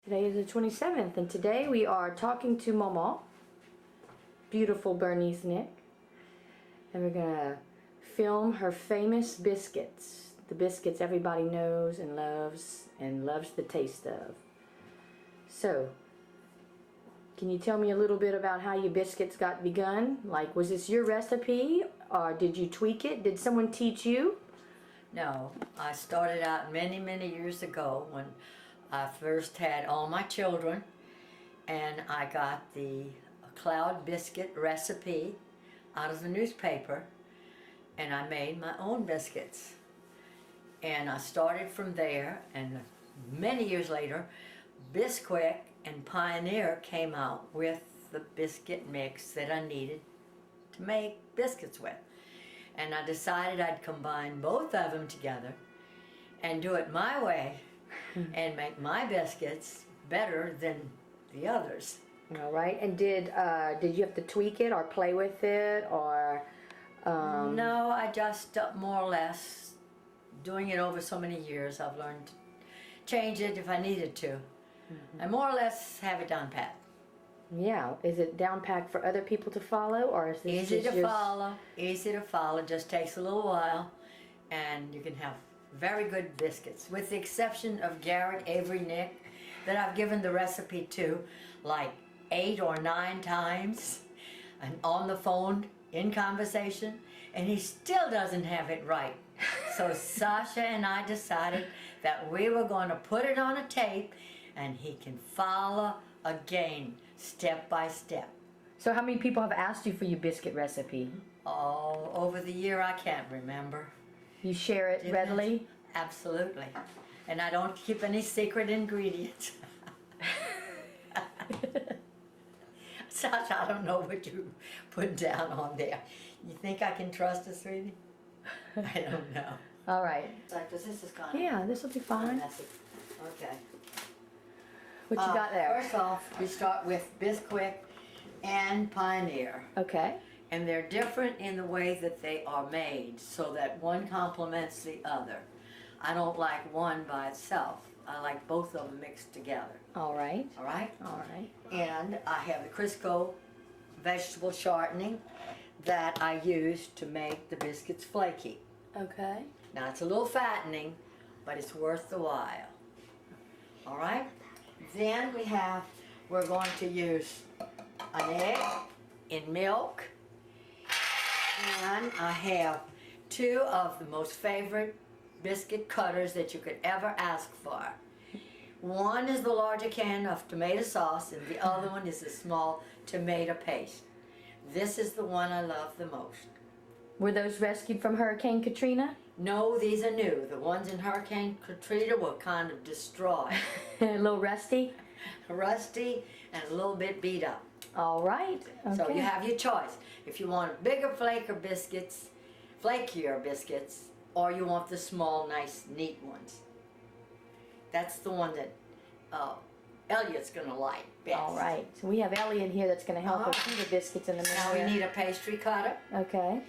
Today is the 27th, and today we are talking to MawMaw, beautiful Bernice Nick, and we're gonna film her famous biscuits. The biscuits everybody knows and loves the taste of. So, can you tell me a little bit about how your biscuits got begun? Like, was this your recipe, or did you tweak it? Did someone teach you? No, I started out many years ago when I first had all my children, and I got the cloud biscuit recipe out of the newspaper, and I made my own biscuits. And I started from there, and many years later, Biscuits and Pioneer came out with the biscuit mix that I needed to make biscuits with. And I decided I'd combine both of them together and do it my way and make my biscuits better than the others. All right. And did you have to tweak it or play with it, or? No, I just more or less, doing it over so many years, I've learned to change it if I needed to. I more or less have it down pat. Yeah. Is it down packed for other people to follow, or is this Easy just to follow, easy to follow, just takes a little while, and you can have very good biscuits, with the exception of Garrett Avery Nick, that I've given the recipe to like 8 or 9 times, and on the phone, in conversation, and he still doesn't have it right. So Sasha and I decided that we were going to put it on a tape, and he can follow again, step by step. So how many people have asked you for your biscuit recipe? Oh, over the year I can't remember. You share it readily? Absolutely. And I don't keep any secret ingredients. Sasha, I don't know what you put down on there. You think I can trust us, sweetie? I don't know. All right. Like, this is kind of Yeah, this will be fine. messy. Okay. What you got there? First off, we start with Biscuits and Pioneer. Okay. And they're different in the way that they are made, so that one complements the other. I don't like one by itself. I like both of them mixed together. All right. All right? All right. And I have the Crisco vegetable shortening that I use to make the biscuits flaky. Okay. Now, it's a little fattening, but it's worth the while. All right? Then we're going to use an egg in milk. And I have 2 of the most favorite biscuit cutters that you could ever ask for. One is the larger can of tomato sauce, and the other one is the small tomato paste. This is the one I love the most. Were those rescued from Hurricane Katrina? No, these are new. The ones in Hurricane Katrina were kind of destroyed. A little rusty? Rusty and a little bit beat up. All right. Okay. So you have your choice. If you want bigger flakier biscuits, or you want the small, nice, neat ones. That's the one that Elliot's going to like best. All right. So we have Elliot here that's going to help us do the biscuits in the middle. Now we need a pastry cutter. Okay.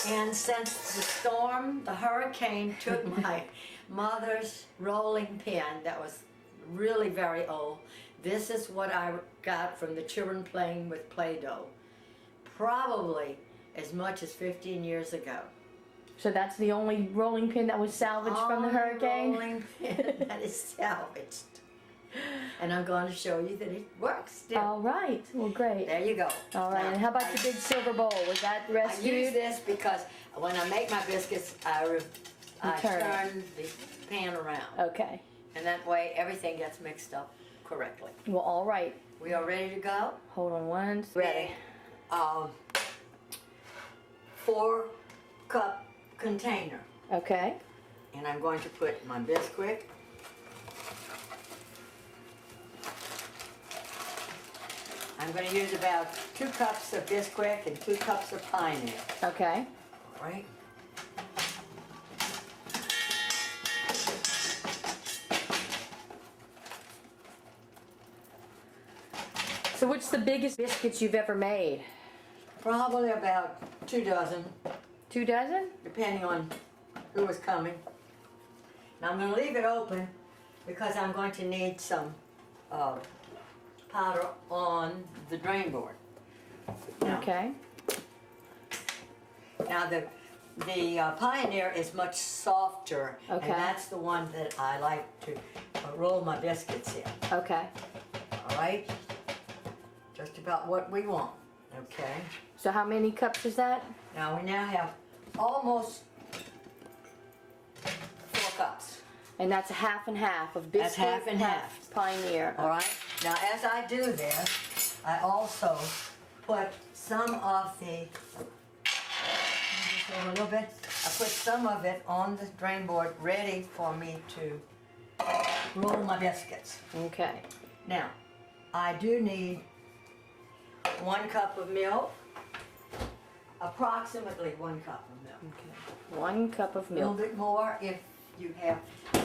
And since the hurricane took my mother's rolling pin that was really very old, this is what I got from the children playing with Play-Doh. Probably as much as 15 years ago. So that's the only rolling pin that was salvaged from the hurricane? Rolling pin that is salvaged. And I'm going to show you that it works still. All right. Well, great. There you go. All right. Now, and how about the big silver bowl? Was that rescued? I use this because when I make my biscuits, I turn the pan around. Okay. And that way everything gets mixed up correctly. Well, all right. We are ready to go? Hold on one. Ready. 4-cup container. Okay. And I'm going to put my Biscuit. I'm going to use about 2 cups of Biscuit and 2 cups of Pioneer. Okay. All right. So what's the biggest biscuits you've ever made? Probably about 2 dozen. 2 dozen? Depending on who was coming. Now I'm going to leave it open because I'm going to need some powder on the drain board. Now, Okay. Now the Pioneer is much softer, Okay. and that's the one that I like to roll my biscuits in. Okay. All right? Just about what we want. Okay. So how many cups is that? Now we now have almost 4 cups. And that's a half and half of That's biscuit. half and half. Pioneer. All right. Now as I do this, I also put some of the a little bit. I put some of it on the drain board ready for me to roll my biscuits. Okay. Now, I do need 1 cup of milk, approximately 1 cup of milk. Okay. 1 cup of A little milk. bit more if you have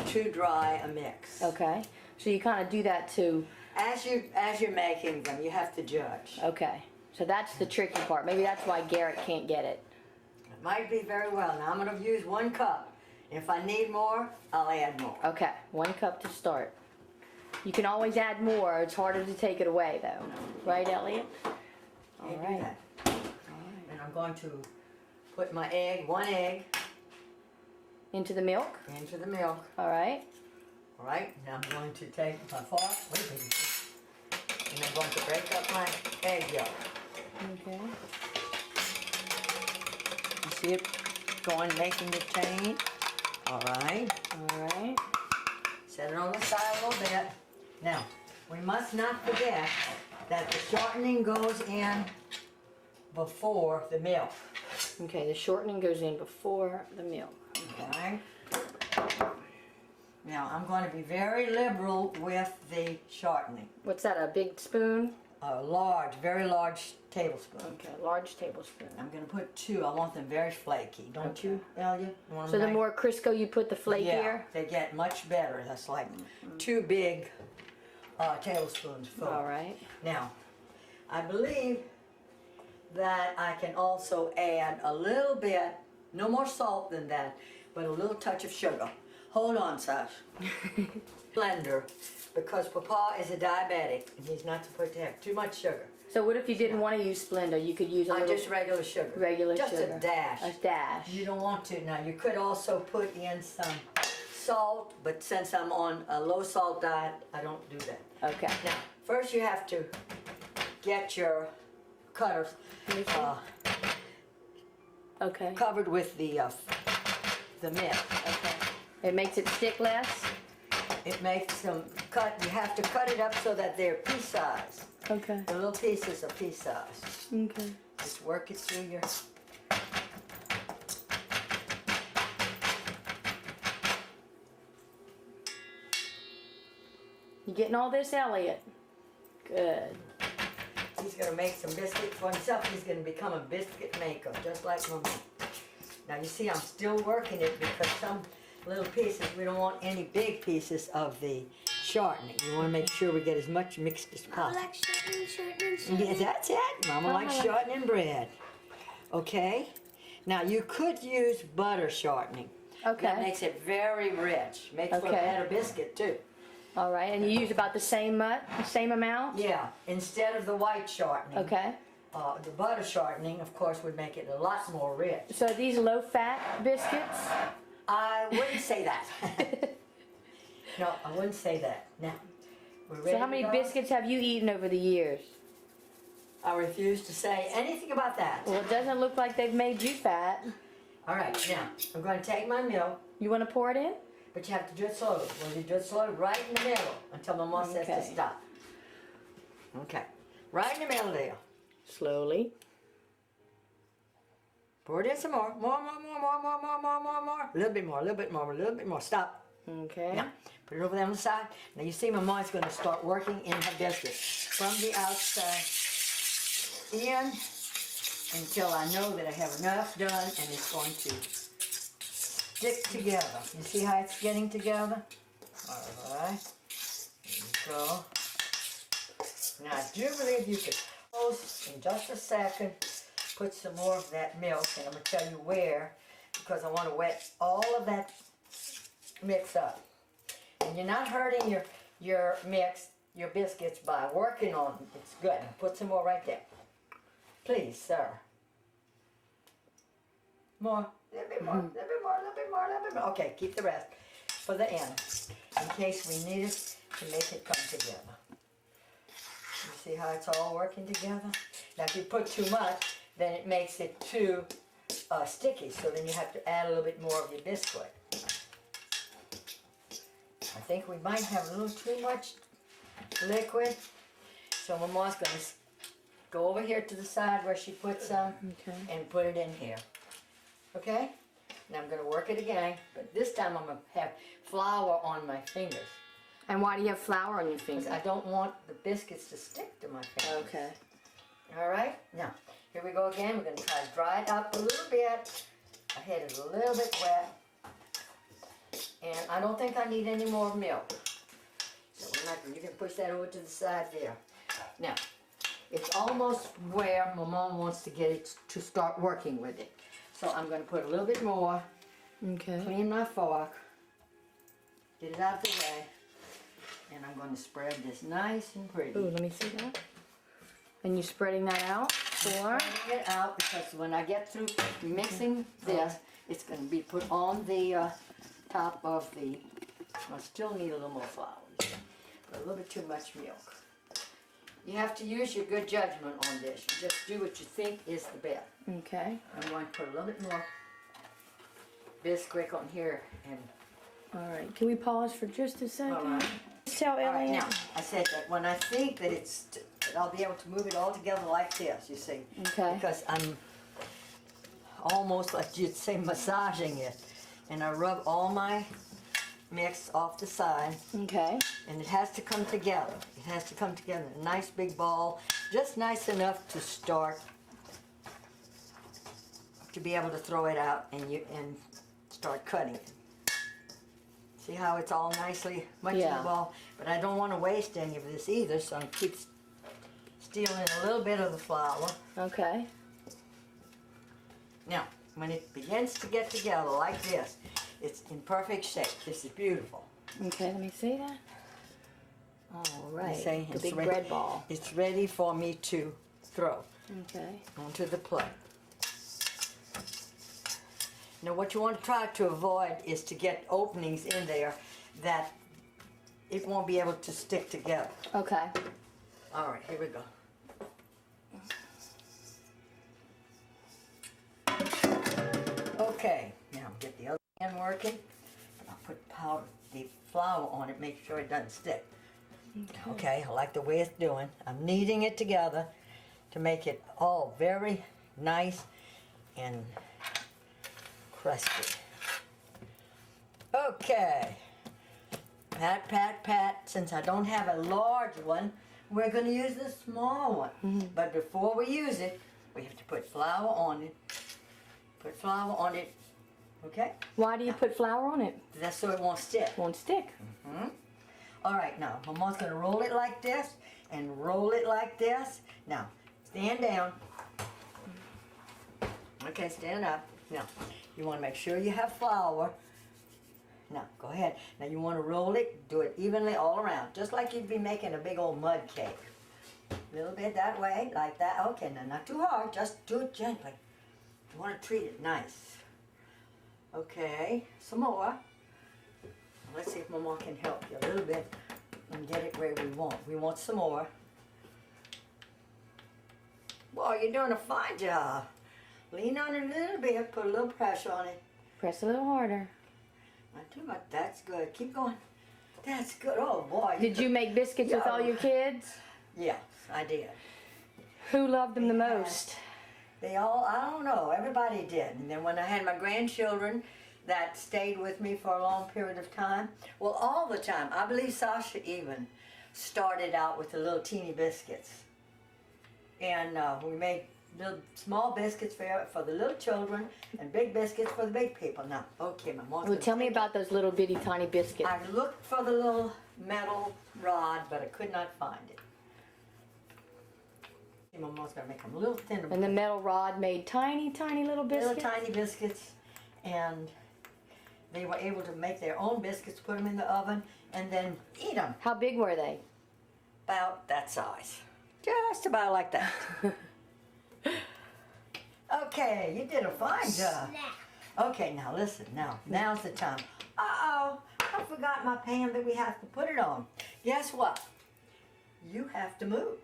too dry a mix. Okay. So you kind of do that too. As you're making them, you have to judge. Okay. So that's the tricky part. Maybe that's why Garrett can't get it. It might be very well. Now I'm going to use 1 cup. If I need more, I'll add more. Okay. 1 cup to start. You can always add more. It's harder to take it away though. Right, Elliot? All Can't do right. that. And I'm going to put my egg, 1 egg, Into the milk. into the milk. All right. All right, now I'm going to take my fork, and I'm going to break up my egg yolk. Okay. You see it going, making the change? All right, All right. set it on the side a little bit. Now, we must not forget that the shortening goes in before the milk. Okay. The shortening goes in before the milk. Okay. Now, I'm going to be very liberal with the shortening. What's that? A big spoon? A large, very large tablespoon. Okay. Large tablespoon. I'm going to put 2. I want them very flaky. Don't you, Elliot? You want So them the more Crisco you put, the flakier? Yeah, they get much better. That's like 2 big tablespoons full. All right. Now, I believe that I can also add a little bit, no more salt than that, but a little touch of sugar. Hold on, Sash. Blender, because Papa is a diabetic and he's not supposed to have too much sugar. So what if you didn't want to use Splenda? You could use a little Just regular sugar. regular just sugar. a dash. A dash. You don't want to. Now, you could also put in some salt, but since I'm on a low salt diet, I don't do that. Okay. Now, first you have to get your cutters Okay. covered with the milk. Okay. It makes it stick less? It makes them cut. You have to cut it up so that they're pea size. Okay. The little pieces are pea size. Okay. Just work it through your. You getting all this, Elliot? Good. He's going to make some biscuits for himself. He's going to become a biscuit maker, just like Mama. Now you see I'm still working it because some little pieces, we don't want any big pieces of the shortening. We want to make sure we get as much mixed as possible. I like shortening. Yeah, that's it. Mama likes shortening bread. Okay? Now you could use butter shortening. Okay. That makes it very rich. Makes for a Okay. better biscuit too. All right. And you use about the same amount? Yeah, instead of the white shortening. Okay. The butter shortening, of course, would make it a lot more rich. So are these low-fat biscuits? I wouldn't say that. No, I wouldn't say that. Now, we're ready So how to many go? biscuits have you eaten over the years? I refuse to say anything about that. Well, it doesn't look like they've made you fat. All right, now, I'm going to take my milk, You want to pour it in? but you have to do it slowly. When you do it slowly, right in the middle, until my mom says to Okay. stop. Okay, right in the middle there. Slowly. Pour it in some more. More. A little bit more, a little bit more, a little bit more. Stop. Okay. Now, put it over there on the side. Now you see my mom's going to start working in her biscuits. From the outside in until I know that I have enough done and it's going to stick together. You see how it's getting together? Alright. There you go. Now I do believe you could close in just a second, put some more of that milk, and I'm going to tell you where, because I want to wet all of that mix up. And you're not hurting your mix your biscuits by working on them. It's good. Now put some more right there. Please, sir. More. A little bit more, a little bit more, a little bit more, a little bit more. Okay, keep the rest for the end, in case we need it to make it come together. You see how it's all working together? Now if you put too much, then it makes it too sticky, so then you have to add a little bit more of your biscuit. I think we might have a little too much liquid, so Mama's going to go over here to the side where she put some and put it in here. Okay? Now I'm going to work it again, but this time I'm going to have flour on my fingers. And why do you have flour on your fingers? Because I don't want the biscuits to stick to my fingers. Okay. All right? Now, here we go again. We're going to try to dry it up a little bit. I had it a little bit wet. And I don't think I need any more milk. So you can push that over to the side there. Now, it's almost where my mom wants to get it to start working with it. So I'm going to put a little bit more. Okay. Clean my fork. Get it out of the way. And I'm going to spread this nice and pretty. Ooh, let me see that. And you spreading that out for? Spreading it out because when I get through mixing this, it's going to be put on the top of the. I still need a little more flour. But a little bit too much milk. You have to use your good judgment on this. You just do what you think is the best. Okay. I'm going to put a little bit more Bisquick on here. And all right. Can we pause for just a second? all right. Tell Elliot. All right, now, I said that when I think that that I'll be able to move it all together like this, you see. Okay. Because I'm almost like you'd say massaging it. And I rub all my mix off the side. Okay. And it has to come together. It has to come together in a nice big ball, just nice enough to start to be able to throw it out and start cutting it. See how it's all nicely much in the ball? But I don't want to waste any of this either, so I keep stealing a little bit of the flour. Okay. Now, when it begins to get together like this, it's in perfect shape. This is beautiful. Okay, let me see that. All right. See, The big ready, bread ball. It's ready for me to throw Okay. onto the plate. Now what you want to try to avoid is to get openings in there that it won't be able to stick together. Okay. All right, here we go. Okay, now get the other hand working. I'll put the flour on it, make sure it doesn't stick. Okay, I like the way it's doing. I'm kneading it together to make it all very nice and crusty. Okay. Pat, pat, pat. Since I don't have a large one, we're going to use the small one. But before we use it, we have to put flour on it. Put flour on it. Okay? Why do you put flour on it? That's so it won't stick. Won't stick. All right, now, Mama's going to roll it like this and roll it like this. Now, stand down. Okay, stand up. Now, you want to make sure you have flour. Now, go ahead. Now, you want to roll it, do it evenly all around, just like you'd be making a big old mud cake. A little bit that way, like that. Okay, now, not too hard, just do it gently. You want to treat it nice. Okay, some more. Let's see if Mama can help you a little bit and get it where we want. We want some more. Boy, you're doing a fine job. Lean on it a little bit, put a little pressure on it. Press a little harder. Not too much. That's good. Keep going. That's good. Oh boy. Did you make biscuits with all your kids? Yes, I did. Who loved them the most? They all, I don't know, everybody did. And then when I had my grandchildren that stayed with me for a long period of time, well, all the time, I believe Sasha even started out with the little teeny biscuits. And we made little small biscuits for the little children and big biscuits for the big people. Now, okay, my mom's Well, tell me about those little bitty tiny biscuits. I looked for the little metal rod, but I could not find it. My mom's gonna make them a little thinner. And the metal rod made tiny, tiny little biscuits? Little tiny biscuits, and they were able to make their own biscuits, put them in the oven, and then eat them. How big were they? about that size. Just about like that. Okay, you did a fine job. Okay, now listen, now's the time. Uh-oh, I forgot my pan that we have to put it on. Guess what? You have to move.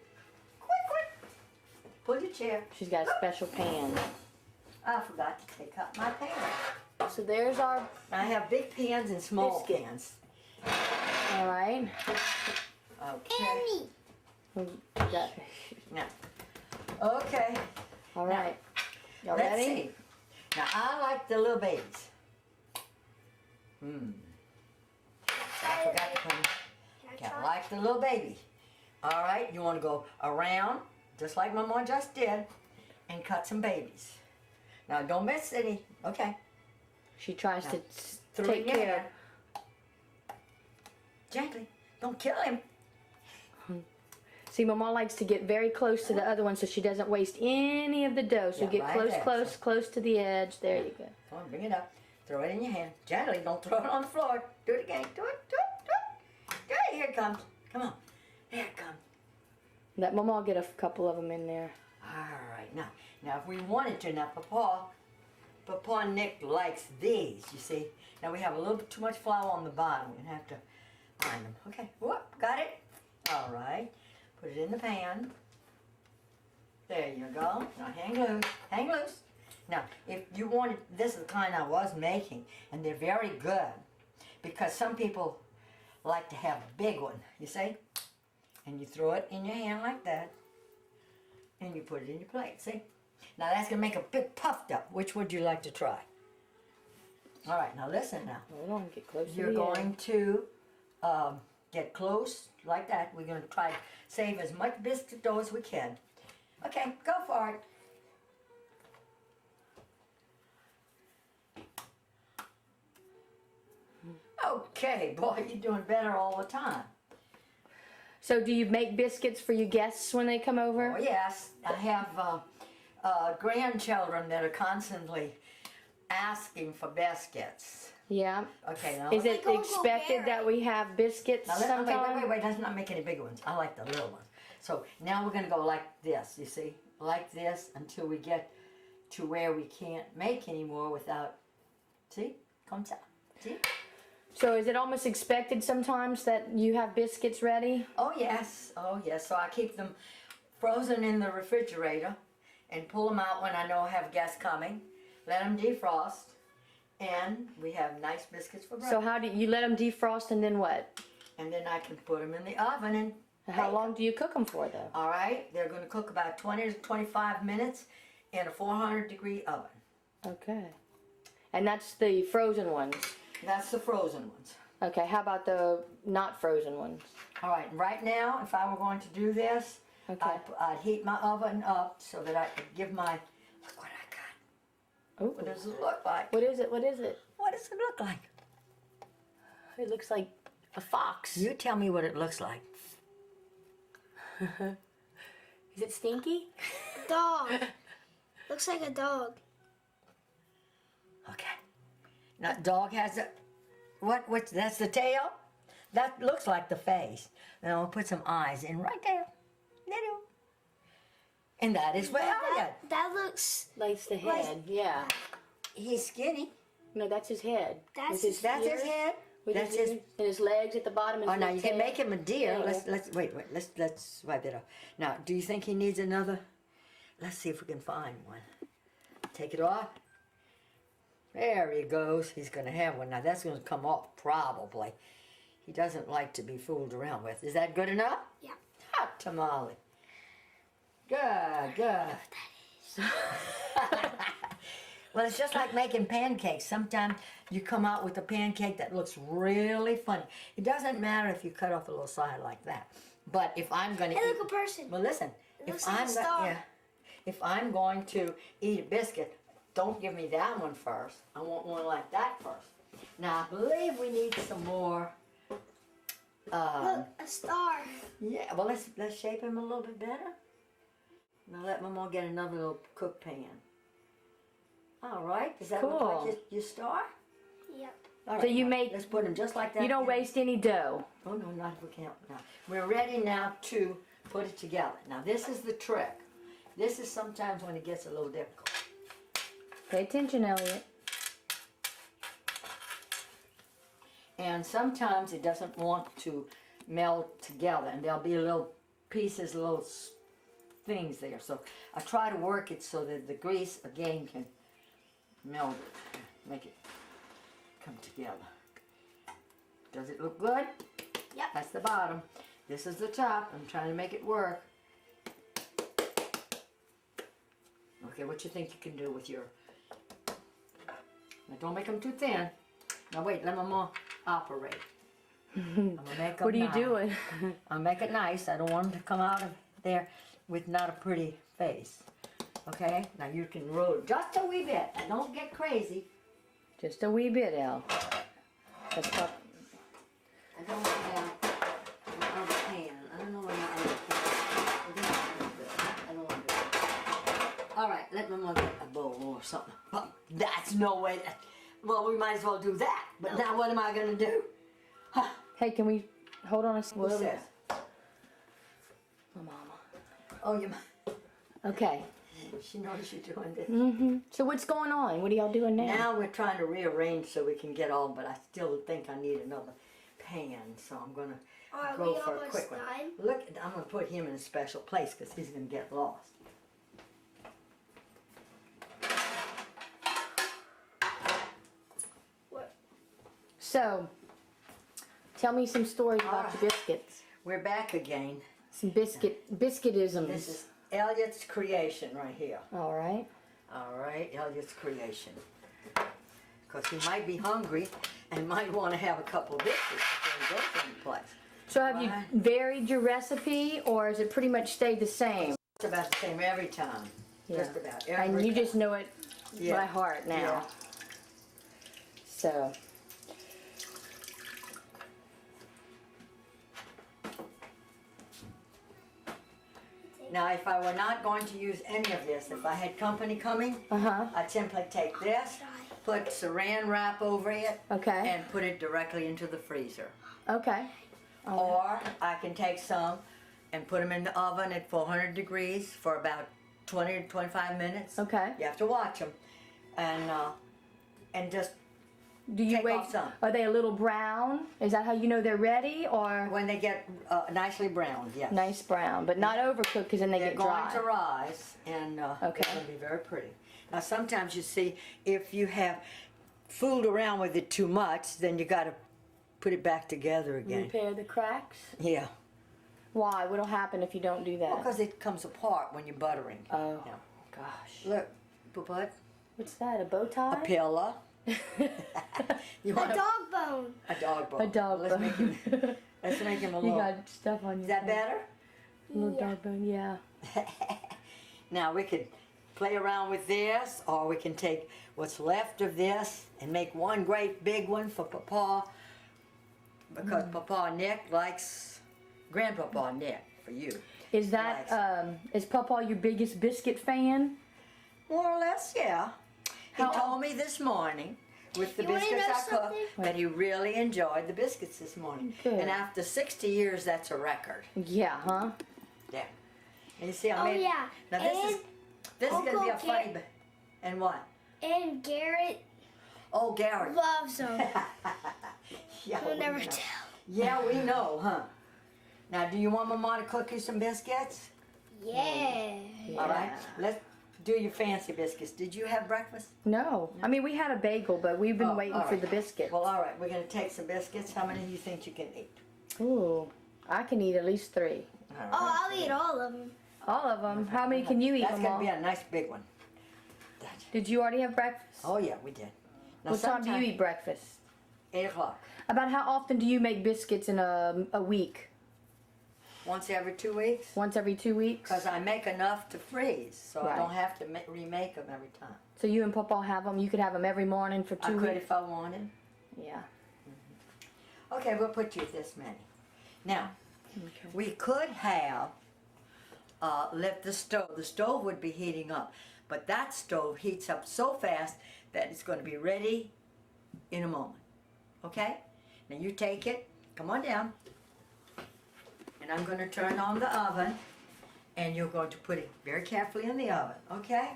Quick. Pull your chair. She's got a special pan. I forgot to take out my pan. So there's our, I have big pans and small Biscuit. pans. all right. Okay. We got- Now, okay. all right. Y'all Let's ready? see. Now, I like the little babies. I forgot to put them. Okay, I like the little baby. All right, you want to go around, just like my mom just did, and cut some babies. Now, don't miss any. Okay. She tries Now, to through take your care. hand. Gently. Don't kill him. See, Mama likes to get very close to the other one so she doesn't waste any of the dough. So Yeah, get right close, there. close, close to the edge. There you go. Come on, bring it up. Throw it in your hand. Gently. Don't throw it on the floor. Do it again. Do it. Okay, here it comes. Come on. Here it comes. Let Mama get a couple of them in there. All right, now if we wanted to, now Papa Nick likes these, you see. Now we have a little bit too much flour on the bottom. We're gonna have to find them. Okay, whoop, got it? All right, put it in the pan. There you go. Now hang loose. Now, if you wanted, this is the kind I was making, and they're very good, because some people like to have a big one, you see? And you throw it in your hand like that. And you put it in your plate, see? Now that's gonna make a big puffed up. Which would you like to try? All right, now listen now. Hold on, get close You're to the going to get close like that. We're gonna try to save as much biscuit dough as we can. Okay, go for it. Okay, boy, you're doing better all the time. So do you make biscuits for your guests when they come over? Oh, yes, I have grandchildren that are constantly asking for biscuits. Yeah. Okay, now Is it Like Uncle expected that we have biscuits sometime? wait, let's not make any bigger ones. I like the little ones. So now we're gonna go like this, you see? Like this until we get to where we can't make any more without, see? Comme ça, see? So is it almost expected sometimes that you have biscuits ready? Oh yes, so I keep them frozen in the refrigerator and pull them out when I know I have guests coming. Let them defrost, and we have nice biscuits for breakfast. So how do you let them defrost and then what? And then I can put them in the oven and How bake long do you cook them for though? All right, they're going to cook about 20 to 25 minutes in a 400-degree oven. Okay. And that's the frozen ones. That's the frozen ones. Okay, how about the not frozen ones? All right, right now, if I were going to do this, Okay. I'd heat my oven up so that I could give my, look what I got. Ooh. What does it look like? What is it? What is it? What does it look like? It looks like a fox. You tell me what it looks like. Is it stinky? Dog. Looks like a dog. Okay. Now, dog has a, what's, that's the tail? That looks like the face. Now, I'll put some eyes in right there. Little. And that is what Elliot. That looks. Like the head, yeah. He's skinny. No, that's his head. That's With That's ears, his head. with That's his, his. ears, and his legs at the bottom. Oh, now you can make him a deer. Yeah. Let's wait. Let's wipe it off. Now, do you think he needs another? Let's see if we can find one. Take it off. There he goes. He's going to have one. Now that's going to come off probably. He doesn't like to be fooled around with. Is that good enough? Yeah. Hot tamale. Good. Well, it's just like making pancakes. Sometimes you come out with a pancake that looks really funny. It doesn't matter if you cut off a little side like that. But if I'm going to Hey, eat, look, a person. well, listen. looks like a star. If I'm going to eat a biscuit, don't give me that one first. I want one like that first. Now I believe we need some more. Look, a star. Yeah. Well, let's shape him a little bit better. Now let Mama get another little cook pan. All right. Does that look Cool. like your star? Yep. All right, So you now, make- let's put them just like that. You don't in. waste any dough. Oh no, not if we can't. No. We're ready now to put it together. Now this is the trick. This is sometimes when it gets a little difficult. Pay attention, Elliot. And sometimes it doesn't want to meld together, and there'll be little pieces, little things there. So I try to work it so that the grease again can meld it, make it come together. Does it look good? Yep. That's the bottom. This is the top. I'm trying to make it work. Okay, what you think you can do with your... Now don't make them too thin. Now wait, let Mama operate. I'm gonna make them What are you nice. doing? I'll make it nice. I don't want them to come out of there with not a pretty face. Okay? Now you can roll it just a wee bit. And don't get crazy. Just a wee bit, El. That's what. I don't have my other pan. I don't know where my other pan is. I don't want to do it. All right, let Mama get a bowl or something. Well, that's no way. Well, we might as well do that. But now what am I going to do? Huh. Hey, can we hold on a second? Who says? Oh, Mama. Oh, you. Okay. She knows you're doing this. So what's going on? What are y'all doing now? Now we're trying to rearrange so we can get all, but I still think I need another pan, so I'm going to go for a quick one. Look, I'm going to put him in a special place because he's going to get lost. So, tell me some stories about your biscuits. We're back again. Some biscuitisms. This is Elliot's creation right here. All right. All right, Elliot's creation. Because he might be hungry and might want to have a couple of biscuits before he goes any place. So have you Right. varied your recipe, or has it pretty much stayed the same? It's about the same every time. Just about every And you time. just know it Yeah. by heart now. Yeah. So, Now, if I were not going to use any of this, if I had company coming, I'd simply take this, put saran wrap over it, okay. and put it directly into the freezer. Okay. Or I can take some and put them in the oven at 400 degrees for about 20 to 25 minutes. Okay. You have to watch them, and just Do you take wait? off some. Are they a little brown? Is that how you know they're ready, or when they get nicely browned, yes. nice brown, but not overcooked because then they They're get going dry? to rise, and Okay. it's going to be very pretty. Now, sometimes you see, if you have fooled around with it too much, then you got to put it back together again. Repair the cracks. Yeah. Why? What'll happen if you don't do that? Because it comes apart when you're buttering. Oh, Yeah. gosh. Look, Puput, What's that? A bow tie? a pillow. You A want dog bone. a dog bone. A dog Let's bone. make him. Let's make him a You little. got stuff on your Is that face. better? Little dog bone, yeah. Now we could play around with this, or we can take what's left of this and make one great big one for Papa, because Papa Nick likes Grandpapa Nick for you. Is that, is Papa your biggest biscuit fan? More or less, yeah. He How- told me this morning with the You wanna biscuits know I cooked something? that he really enjoyed the biscuits this morning. Good. And after 60 years, that's a record. Yeah, huh? Yeah. And you see, I Oh, made. yeah. Now this is going to be a Uncle funny. And what? And Garrett Oh, Gary. loves them. Yeah, He'll we never know. tell. Yeah, we know, huh? Now, do you want Mama to cook you some biscuits? Yeah. All right. Let's do your fancy biscuits. Did you have breakfast? No. I mean, we had a bagel, but we've been Oh, waiting all for right. the biscuit. Well, all right. We're going to take some biscuits. How many do you think you can eat? Ooh, I can eat at least 3. All right. Oh, I'll eat all of them. All of them. How many can you eat, That's going to be Mama? a nice big one. Did you already have breakfast? Oh, yeah, we did. Now, What time do you sometime- eat breakfast? 8 o'clock. About how often do you make biscuits in a week? Once every 2 weeks. Once every 2 weeks? Because I make enough to freeze, so I Right. don't have to remake them every time. So you and Papa have them. You could have them every morning for 2 I could weeks. if I wanted. Yeah. Okay, we'll put you this many. Now, Okay. we could have left the stove. The stove would be heating up, but that stove heats up so fast that it's going to be ready in a moment. Okay? Now you take it, come on down. And I'm going to turn on the oven. And you're going to put it very carefully in the oven, okay?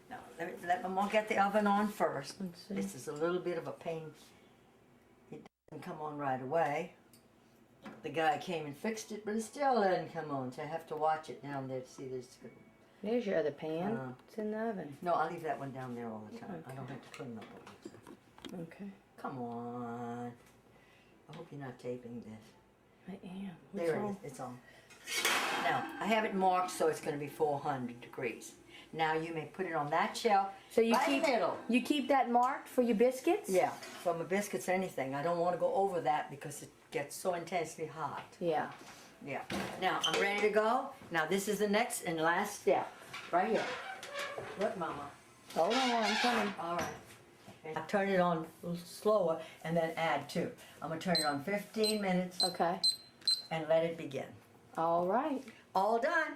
Now, let Mama get the oven on first. Let's see. This is a little bit of a pain. It doesn't come on right away. The guy came and fixed it, but it still didn't come on, so I have to watch it down there to see this. There's your other pan. It's in the oven. No, I leave that one down there all the time. I Okay. don't have to clean up all the time. Okay. Come on. I hope you're not taping this. I am. There it is. It's on. Now, I have it marked so it's going to be 400 degrees. Now you may put it on that shelf. So you right keep in the middle. you keep that marked for your biscuits? Yeah, for my biscuits or anything. I don't want to go over that because it gets so intensely hot. Yeah. Yeah. Now, I'm ready to go. Now, this is the next and last step. Right here. Look, Mama. Hold on, I'm coming. All right. And I turn it on a little slower and then add 2. I'm going to turn it on 15 minutes Okay. and let it begin. All right. All done.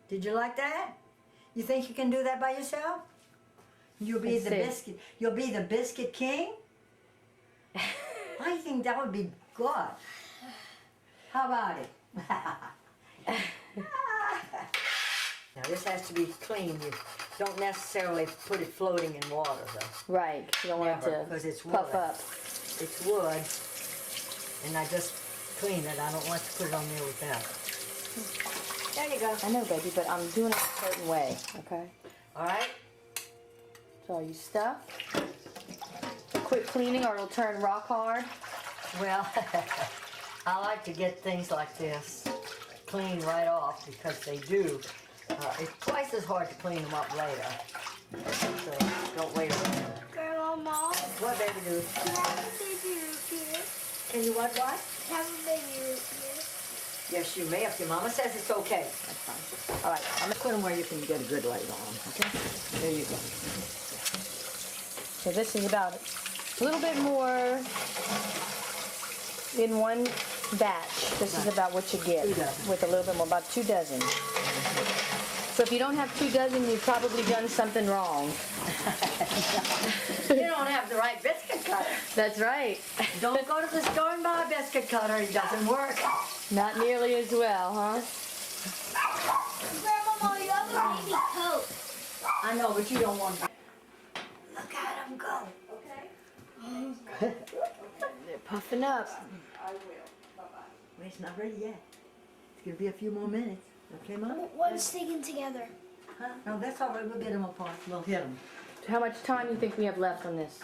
Did you like that? You think you can do that by yourself? You'll be Let's the see. biscuit. You'll be the biscuit king. I think that would be good. How about it? Now this has to be clean. You don't necessarily put it floating in water though. Right. You don't want Never, it 'cause it's to puff wood. up. It's wood, and I just clean it. I don't want to put it on there without. There you go. I know, baby, but I'm doing it a certain way. Okay. All right. So you stuff. Quit cleaning or it'll turn rock hard. Well, I like to get things like this clean right off because they do. It's twice as hard to clean them up later. So don't wait around. Grandma, What, baby, do? can I have a baby root beer? Can you what? Have a baby root beer. Yes, you may if your mama says it's okay. That's fine. All right. I'm gonna put them where you can get a good light on them, okay? There you go. So this is about a little bit more in one batch. This is about what you get 2 dozen. with a little bit more, about 2 dozen. So if you don't have 2 dozen, you've probably done something wrong. You don't have the right biscuit cutter. That's right. Don't go to the store and buy a biscuit cutter. It doesn't work. Not nearly as well, huh? Grandma, you have a baby coat. I know, but you don't want to. Look at them go. They're puffing up. Wait, it's not ready yet. It's gonna be a few more minutes. Okay, Mom? One's sticking together. Huh? No, that's all right. We'll get them apart. We'll hit them. How much time do you think we have left on this?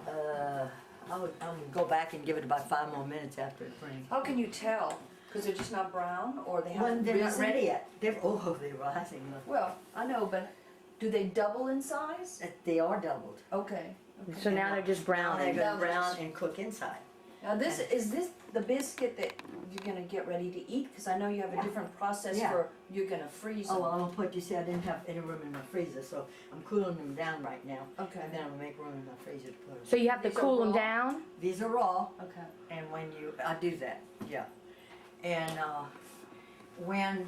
I would go back and give it about 5 more minutes after it brings. How can you tell? Because they're just not brown, or they When haven't they're not risen? ready yet. They're rising. Look. Well, I know, but do they double in size? They are doubled. Okay. So now they're just Now they're browning. going to brown and cook inside. Now is this the biscuit that you're gonna get ready to eat? Because I know you have a different process Yeah. for you're gonna freeze Oh, them. well, I'm gonna put, you see, I didn't have any room in my freezer, so I'm cooling them down right now. Okay. And then I'm gonna make room in my freezer to put them. So you have to These are cool them raw? down? These are raw, Okay. and when you, I do that, yeah. And when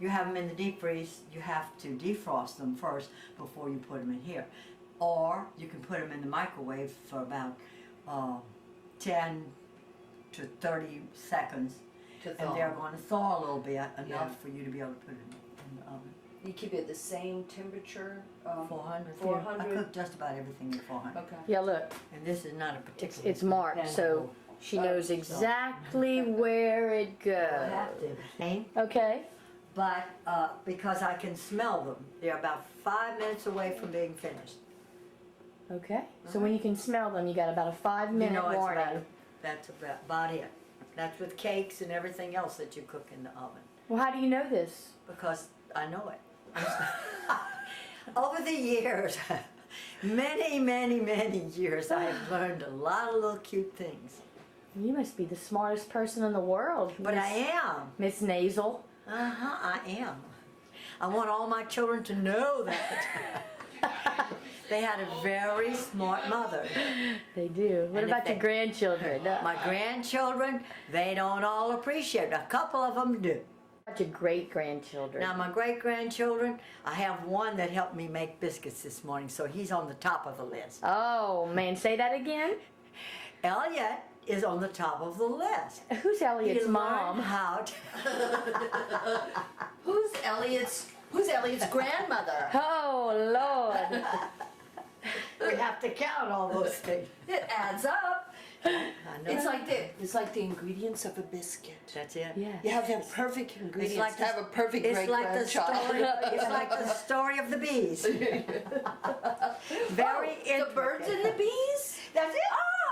you have them in the deep freeze, you have to defrost them first before you put them in here. Or you can put them in the microwave for about 10 to 30 seconds. To And they're going to thaw a little bit, enough Yeah. for you to be able to put it in the oven. You keep it at the same temperature. 400. 400. I cook just about everything at 400. Okay. Yeah, look. And this is not a It's, particular. it's marked, so she knows exactly where it I have goes. to. Okay. But because I can smell them, they're about 5 minutes away from being finished. Okay. So when you can smell them, you got about a 5-minute You know, it's warning. that's about it. That's with cakes and everything else that you cook in the oven. Well, how do you know this? Because I know it. Over the years, many years, I have learned a lot of little cute things. You must be the smartest person in the world. But I am. Miss Nasal. I am. I want all my children to know that. They had a very smart mother. They do. What And about if your they- grandchildren? My grandchildren, they don't all appreciate it. A couple of them do. About your great-grandchildren. Now my great-grandchildren, I have one that helped me make biscuits this morning, so he's on the top of the list. Oh, man, say that again. Elliot is on the top of the list. Who's Elliot's He mom? learned how to... Who's Elliot's grandmother? Oh, Lord. We have to count all those things. It adds up. I know. It's like the ingredients of a biscuit. That's it. Yeah. You have to have perfect ingredients like to have a perfect It's great like the grandchild. story. It's like the story of the bees. Very The birds and the bees. That's it.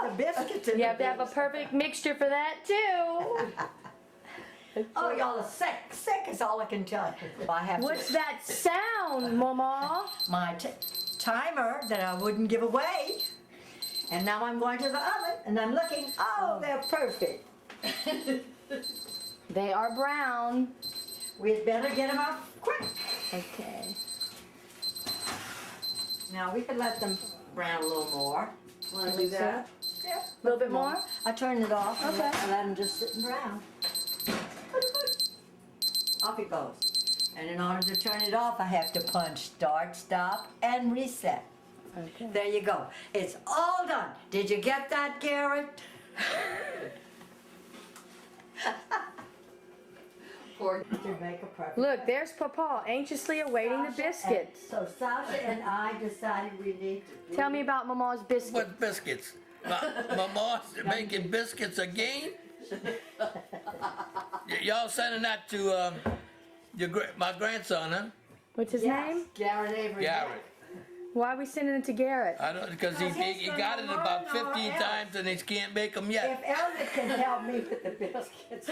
Oh, the biscuits and You the have to have a bees. perfect mixture for that, too. Oh, y'all are sick. Sick is all I can tell you. I have What's that sound, Mama? my timer that I wouldn't give away. And now I'm going to the oven and I'm looking. Oh, they're perfect. They are brown. We'd better get them out quick. Okay. Now we could let them brown a little more. Want to do that? Yeah. A little bit more? I turned it off and Okay. let them just sit and brown. Off it goes. And in order to turn it off, I have to punch start, stop, and reset. Okay. There you go. It's all done. Did you get that, Garrett? Poor. To make a perfect. Look, there's Papa anxiously awaiting the biscuits. So Sasha and I decided we need to. Tell me about Mama's biscuits. What biscuits? Mama's making biscuits again? Y'all sending that to my grandson, huh? What's his Yes, name? Garrett Avery. Garrett. Why are we sending it to Garrett? I don't because he got it about 15 times and he can't make them If yet. Elliot can help me with the biscuits,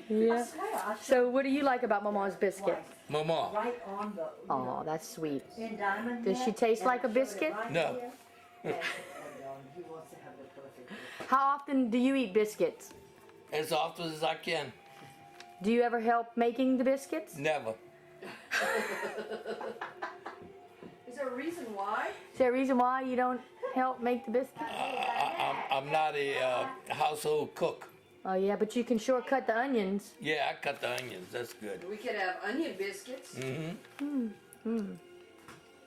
Yeah. swear, So what do you like about Mama's biscuits? Mama. right on the. Oh, that's sweet. In diamond. Does she yet, taste and like a I showed it biscuit? right No. here. And he wants to have the perfect biscuit. How often do you eat biscuits? As often as I can. Do you ever help making the biscuits? Never. Is there a reason why? Is there a reason why you don't help make the biscuits? I'm not a household cook. Oh yeah, but you can sure cut the onions. Yeah, I cut the onions. That's good. We could have onion biscuits.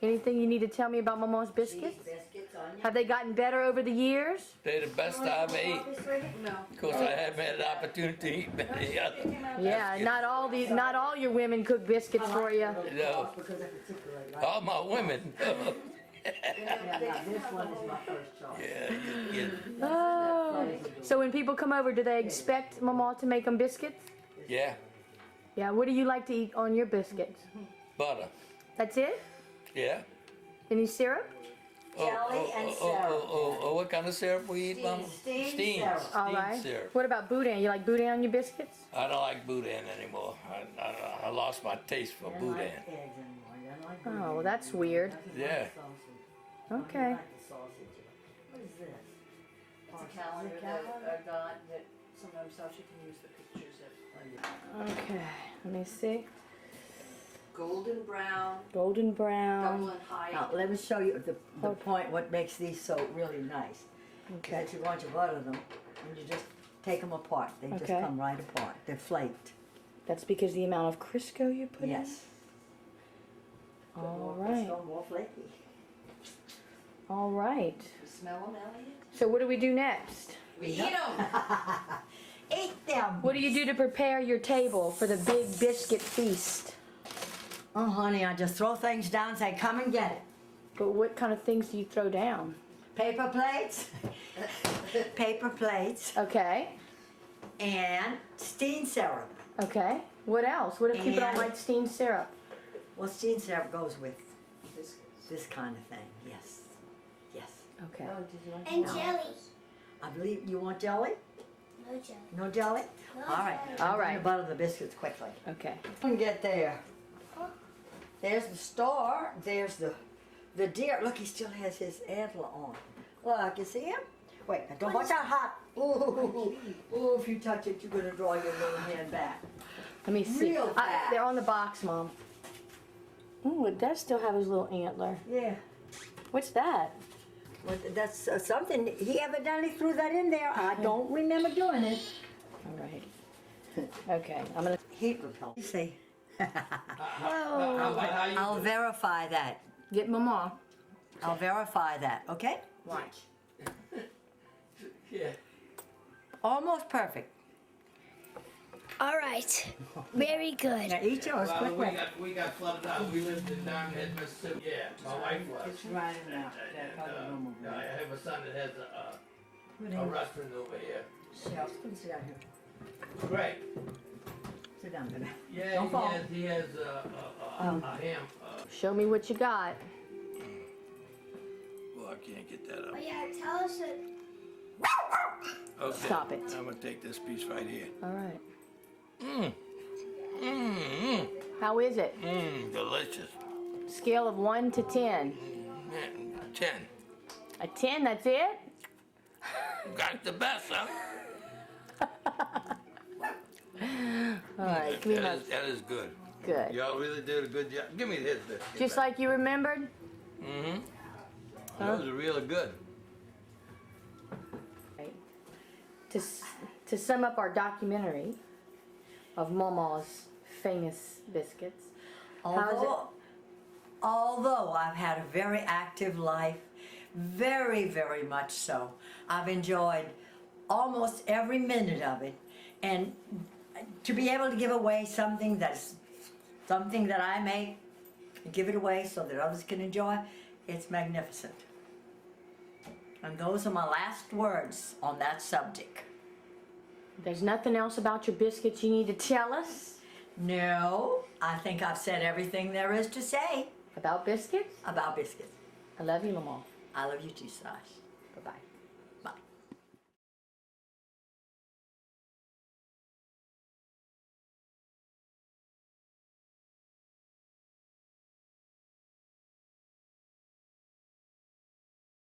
Anything you need to tell me about Mama's biscuits? Biscuits on your. Have they gotten better over the years? They're the best I ever ate. No. Of course, I haven't had an opportunity to eat many others. Yeah, not all your women cook biscuits for you. No, Because I particularly like. all my women. Yeah, now this one is my first choice. Yeah, you get Oh. So when people come over, do they expect Mama to make them biscuits? yeah, Yeah. What do you like to eat on your biscuits? butter. That's it? Yeah. Any syrup? Jelly and syrup. What kind of syrup we eat, Mama? Steamed syrup. All Steamed right. syrup. What about boudin? You like boudin on your biscuits? I don't like boudin anymore. I lost my taste for I don't boudin. like eggs anymore. I don't like Oh, boudin. well, that's weird. Nothing Yeah. like sausage. Okay. I like the sausage. What is this? It's a calendar that I got that sometimes Sasha can use the pictures of. Okay. Let me see. Golden brown, Golden brown. Dublin height. Now, let me show you the point, what makes these so really nice. Okay. That you're going to butter them, and you just take them apart. They just Okay. come right apart. They're flaked. That's because the amount of Crisco you put in? Yes. All More right. crystal, more flaky. All right. You smell them, Elliot? So what do we do next? We eat them. Eat them! What do you do to prepare your table for the big biscuit feast? Oh, honey, I just throw things down and say, come and get it. But what kind of things do you throw down? Paper plates, paper plates, Okay. and steamed syrup. Okay. What else? What if people don't And- like steamed syrup? Well, steamed syrup goes with Biscuits. this kind of thing, yes. Yes. Okay. And jelly. I believe, you want jelly? No jelly. No jelly? No All right. jelly. All I'm going right. to butter the biscuits quickly. Okay. And get there. There's the star. There's the deer. Look, he still has his antler on. Look, you see him? Wait, now don't watch out hot. Ooh, ooh, if you touch it, you're going to draw your little hand back. Let me see. Real fast. They're on the box, Mom. Ooh, it does still have his little antler. Yeah. What's that? Well, that's something. He evidently threw that in there. I don't remember doing it. All right. Okay. I'm gonna. heat repellent. You see, Whoa. I'll verify that. Get Mama. I'll verify that, okay? Watch. Yeah. Almost perfect. All right. Very good. Now eat yours Well, quickly. we got flooded out. We lived in down in Mississippi. Yeah, my wife was. It's right now. I have a son that has a restaurant over here. Shells, come sit down here. Great. Sit down, baby. Yeah, Don't fall. he has a ham. Show me what you got. Well, I can't get that up. Oh yeah, tell us it. Okay. Stop it. I'm gonna take this piece right here. All right. Mmm. Mmm. Mmm. How is it? Mmm. Delicious. Scale of 1 to 10. 10. A 10, that's it? Got the best, huh? All right, give me my, That is good. good. Y'all really did a good job. Give me his biscuit. Just like you remembered? Mm-hmm. Huh? Those are really good. Right. To sum up our documentary of MawMaw's famous biscuits, how's it? Although I've had a very active life, very, very much so, I've enjoyed almost every minute of it. And to be able to give away something that I make, and give it away so that others can enjoy, it's magnificent. And those are my last words on that subject. There's nothing else about your biscuits you need to tell us No, I think I've said everything there is to say about biscuits? about biscuits. I love you, Mama. I love you too, Sash. Bye-bye.